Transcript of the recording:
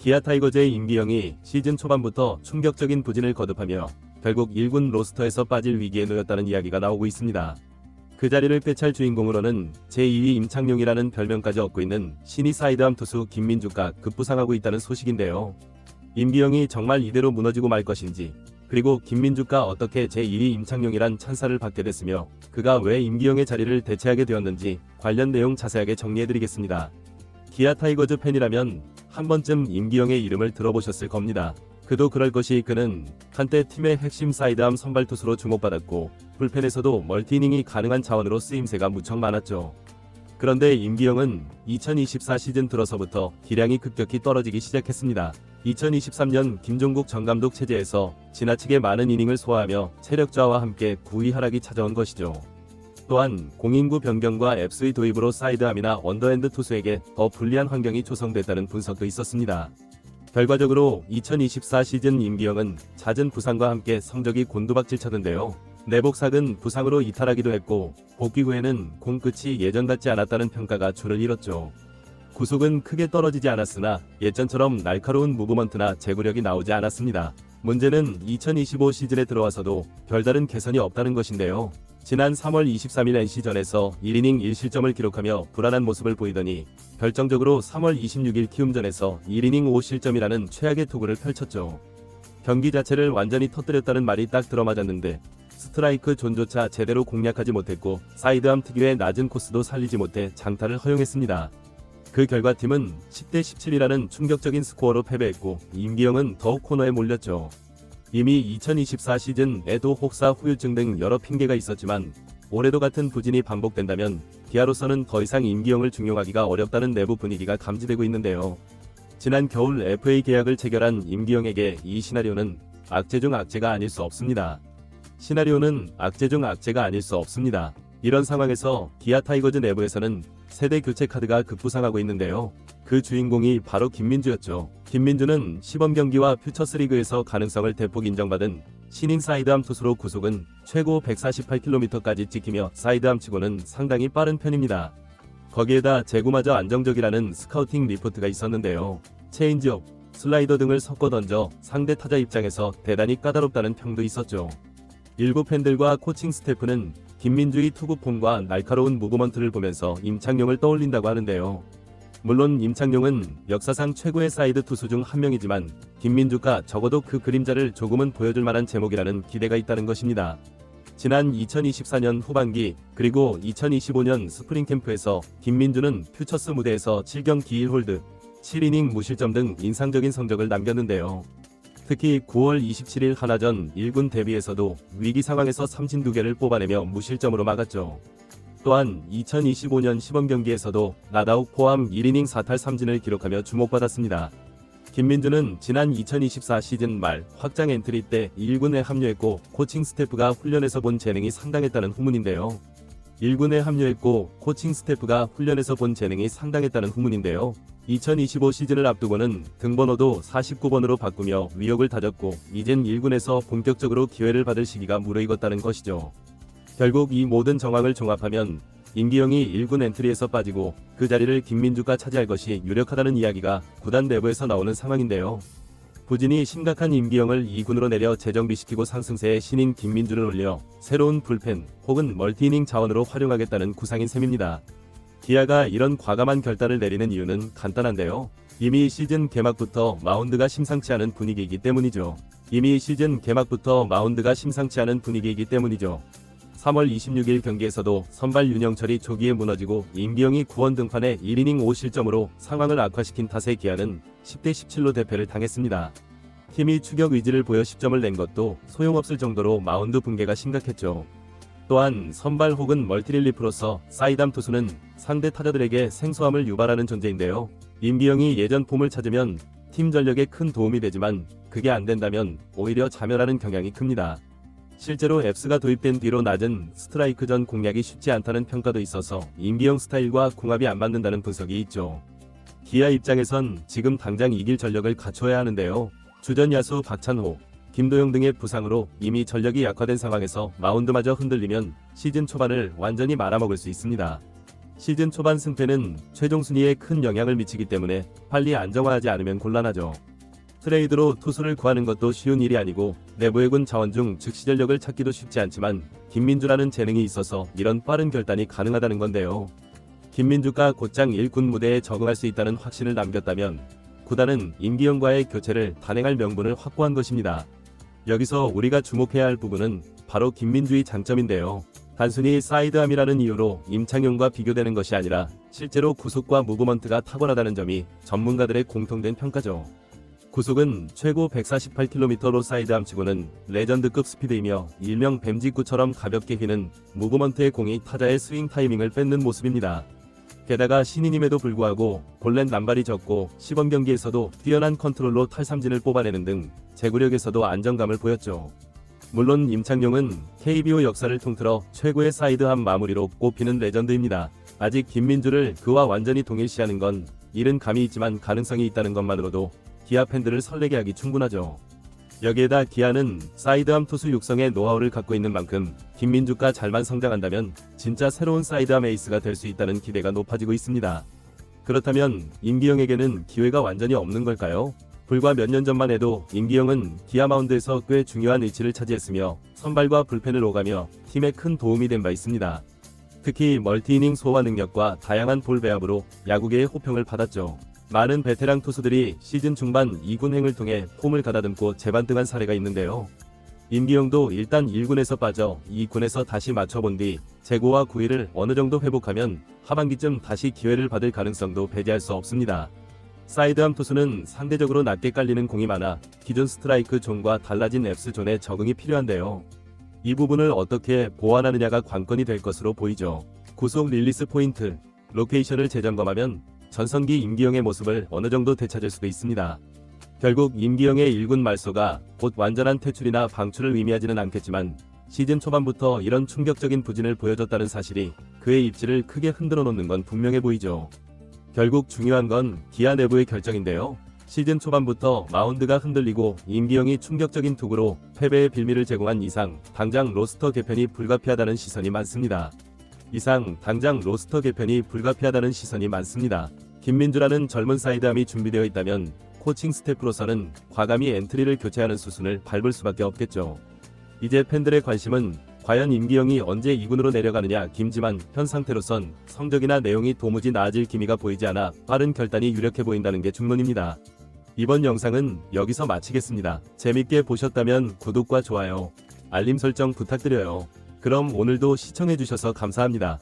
기아 타이거즈의 임기영이 시즌 초반부터 충격적인 부진을 거듭하며 결국 1군 로스터에서 빠질 위기에 놓였다는 이야기가 나오고 있습니다. 그 자리를 꿰찰 주인공으로는 제2위 임창용이라는 별명까지 얻고 있는 신인 사이드암 투수 김민주가 급부상하고 있다는 소식인데요. 임기영이 정말 이대로 무너지고 말 것인지, 그리고 김민주가 어떻게 제2위 임창용이란 찬사를 받게 됐으며 그가 왜 임기영의 자리를 대체하게 되었는지 관련 내용 자세하게 정리해드리겠습니다. 기아 타이거즈 팬이라면 한 번쯤 임기영의 이름을 들어보셨을 겁니다. 그도 그럴 것이 그는 한때 팀의 핵심 사이드암 선발 투수로 주목받았고 불펜에서도 멀티이닝이 가능한 자원으로 쓰임새가 무척 많았죠. 그런데 임기영은 2024 시즌 들어서부터 기량이 급격히 떨어지기 시작했습니다. 2023년 김종국 전 감독 체제에서 지나치게 많은 이닝을 소화하며 체력 저하와 함께 구위 하락이 찾아온 것이죠. 또한 공인구 변경과 앱스의 도입으로 사이드암이나 언더핸드 투수에게 더 불리한 환경이 조성됐다는 분석도 있었습니다. 결과적으로 2024 시즌 임기영은 잦은 부상과 함께 성적이 곤두박질쳤는데요. 내복삭은 부상으로 이탈하기도 했고 복귀 후에는 공 끝이 예전 같지 않았다는 평가가 줄을 이뤘죠. 구속은 크게 떨어지지 않았으나 예전처럼 날카로운 무브먼트나 제구력이 나오지 않았습니다. 문제는 2025 시즌에 들어와서도 별다른 개선이 없다는 것인데요. 지난 3월 23일 NC전에서 1이닝 1실점을 기록하며 불안한 모습을 보이더니 결정적으로 3월 26일 키움전에서 1이닝 5실점이라는 최악의 투구를 펼쳤죠. 경기 자체를 완전히 터뜨렸다는 말이 딱 들어맞았는데 스트라이크 존조차 제대로 공략하지 못했고 사이드암 특유의 낮은 코스도 살리지 못해 장타를 허용했습니다. 그 결과 팀은 10대 17이라는 충격적인 스코어로 패배했고 임기영은 더욱 코너에 몰렸죠. 이미 2024 시즌에도 혹사 후유증 등 여러 핑계가 있었지만 올해도 같은 부진이 반복된다면 기아로서는 더 이상 임기영을 중용하기가 어렵다는 내부 분위기가 감지되고 있는데요. 지난 겨울 FA 계약을 체결한 임기영에게 이 시나리오는 악재 중 악재가 아닐 수 없습니다. 이런 상황에서 기아 타이거즈 내부에서는 세대 교체 카드가 급부상하고 있는데요. 그 주인공이 바로 김민주였죠. 김민주는 시범 경기와 퓨처스리그에서 가능성을 대폭 인정받은 신인 사이드암 투수로 구속은 최고 148km까지 찍히며 사이드암치고는 상당히 빠른 편입니다. 거기에다 제구마저 안정적이라는 스카우팅 리포트가 있었는데요. 체인지업, 슬라이더 등을 섞어 던져 상대 타자 입장에서 대단히 까다롭다는 평도 있었죠. 일부 팬들과 코칭 스태프는 김민주의 투구폼과 날카로운 무브먼트를 보면서 임창용을 떠올린다고 하는데요. 물론 임창용은 역사상 최고의 사이드 투수 중 한 명이지만 김민주가 적어도 그 그림자를 조금은 보여줄 만한 제목이라는 기대가 있다는 것입니다. 지난 2024년 후반기 그리고 2025년 스프링 캠프에서 김민주는 퓨처스 무대에서 7경기 1홀드, 7이닝 무실점 등 인상적인 성적을 남겼는데요. 특히 9월 27일 하나전 1군 데뷔에서도 위기 상황에서 삼진 2개를 뽑아내며 무실점으로 막았죠. 또한 2025년 시범 경기에서도 나다욱 포함 1이닝 4탈 3진을 기록하며 주목받았습니다. 김민주는 지난 2024 시즌 말 확장 엔트리 때 1군에 합류했고 코칭 스태프가 훈련에서 본 재능이 상당했다는 후문인데요. 2025 시즌을 앞두고는 등번호도 49번으로 바꾸며 위력을 다졌고 이젠 1군에서 본격적으로 기회를 받을 시기가 무르익었다는 것이죠. 결국 이 모든 정황을 종합하면 임기영이 1군 엔트리에서 빠지고 그 자리를 김민주가 차지할 것이 유력하다는 이야기가 구단 내부에서 나오는 상황인데요. 부진이 심각한 임기영을 2군으로 내려 재정비시키고 상승세의 신인 김민주를 올려 새로운 불펜 혹은 멀티이닝 자원으로 활용하겠다는 구상인 셈입니다. 기아가 이런 과감한 결단을 내리는 이유는 간단한데요. 이미 시즌 개막부터 마운드가 심상치 않은 분위기이기 때문이죠. 3월 26일 경기에서도 선발 윤영철이 조기에 무너지고 임기영이 구원 등판에 1이닝 5실점으로 상황을 악화시킨 탓에 기아는 10대 17로 대패를 당했습니다. 팀이 추격 의지를 보여 10점을 낸 것도 소용없을 정도로 마운드 붕괴가 심각했죠. 또한 선발 혹은 멀티릴리프로서 사이드암 투수는 상대 타자들에게 생소함을 유발하는 존재인데요. 임기영이 예전 폼을 찾으면 팀 전력에 큰 도움이 되지만 그게 안 된다면 오히려 자멸하는 경향이 큽니다. 실제로 앱스가 도입된 뒤로 낮은 스트라이크 전 공략이 쉽지 않다는 평가도 있어서 임기영 스타일과 궁합이 안 맞는다는 분석이 있죠. 기아 입장에선 지금 당장 이길 전력을 갖춰야 하는데요. 주전 야수 박찬호, 김도영 등의 부상으로 이미 전력이 약화된 상황에서 마운드마저 흔들리면 시즌 초반을 완전히 말아먹을 수 있습니다. 시즌 초반 승패는 최종 순위에 큰 영향을 미치기 때문에 빨리 안정화하지 않으면 곤란하죠. 트레이드로 투수를 구하는 것도 쉬운 일이 아니고 내부의 군 자원 중 즉시 전력을 찾기도 쉽지 않지만 김민주라는 재능이 있어서 이런 빠른 결단이 가능하다는 건데요. 김민주가 곧장 1군 무대에 적응할 수 있다는 확신을 남겼다면 구단은 임기영과의 교체를 단행할 명분을 확보한 것입니다. 여기서 우리가 주목해야 할 부분은 바로 김민주의 장점인데요. 단순히 사이드암이라는 이유로 임창용과 비교되는 것이 아니라 실제로 구속과 무브먼트가 탁월하다는 점이 전문가들의 공통된 평가죠. 구속은 최고 148km로 사이드암치고는 레전드급 스피드이며 일명 뱀직구처럼 가볍게 휘는 무브먼트의 공이 타자의 스윙 타이밍을 뺏는 모습입니다. 게다가 신인임에도 불구하고 볼넷 남발이 적고 시범 경기에서도 뛰어난 컨트롤로 탈삼진을 뽑아내는 등 제구력에서도 안정감을 보였죠. 물론 임창용은 KBO 역사를 통틀어 최고의 사이드암 마무리로 꼽히는 레전드입니다. 아직 김민주를 그와 완전히 동일시하는 건 이른 감이 있지만 가능성이 있다는 것만으로도 기아 팬들을 설레게 하기 충분하죠. 여기에다 기아는 사이드암 투수 육성의 노하우를 갖고 있는 만큼 김민주가 잘만 성장한다면 진짜 새로운 사이드암 에이스가 될 수 있다는 기대가 높아지고 있습니다. 그렇다면 임기영에게는 기회가 완전히 없는 걸까요? 불과 몇 년 전만 해도 임기영은 기아 마운드에서 꽤 중요한 위치를 차지했으며 선발과 불펜을 오가며 팀에 큰 도움이 된 바 있습니다. 특히 멀티이닝 소화 능력과 다양한 볼 배합으로 야구계의 호평을 받았죠. 많은 베테랑 투수들이 시즌 중반 2군행을 통해 폼을 가다듬고 재반등한 사례가 있는데요. 임기영도 일단 1군에서 빠져 2군에서 다시 맞춰본 뒤 재고와 구위를 어느 정도 회복하면 하반기쯤 다시 기회를 받을 가능성도 배제할 수 없습니다. 사이드암 투수는 상대적으로 낮게 깔리는 공이 많아 기존 스트라이크 존과 달라진 앱스 존에 적응이 필요한데요. 이 부분을 어떻게 보완하느냐가 관건이 될 것으로 보이죠. 구속 릴리스 포인트, 로케이션을 재점검하면 전성기 임기영의 모습을 어느 정도 되찾을 수도 있습니다. 결국 임기영의 1군 말소가 곧 완전한 퇴출이나 방출을 의미하지는 않겠지만 시즌 초반부터 이런 충격적인 부진을 보여줬다는 사실이 그의 입지를 크게 흔들어 놓는 건 분명해 보이죠. 결국 중요한 건 기아 내부의 결정인데요. 시즌 초반부터 마운드가 흔들리고 임기영이 충격적인 투구로 패배의 빌미를 제공한 이상 당장 로스터 개편이 불가피하다는 시선이 많습니다. 김민주라는 젊은 사이드암이 준비되어 있다면 코칭 스태프로서는 과감히 엔트리를 교체하는 수순을 밟을 수밖에 없겠죠. 이제 팬들의 관심은 과연 임기영이 언제 2군으로 내려가느냐. 김지만 현 상태로선 성적이나 내용이 도무지 나아질 기미가 보이지 않아 빠른 결단이 유력해 보인다는 게 중론입니다. 이번 영상은 여기서 마치겠습니다. 재밌게 보셨다면 구독과 좋아요, 알림 설정 부탁드려요. 그럼 오늘도 시청해주셔서 감사합니다.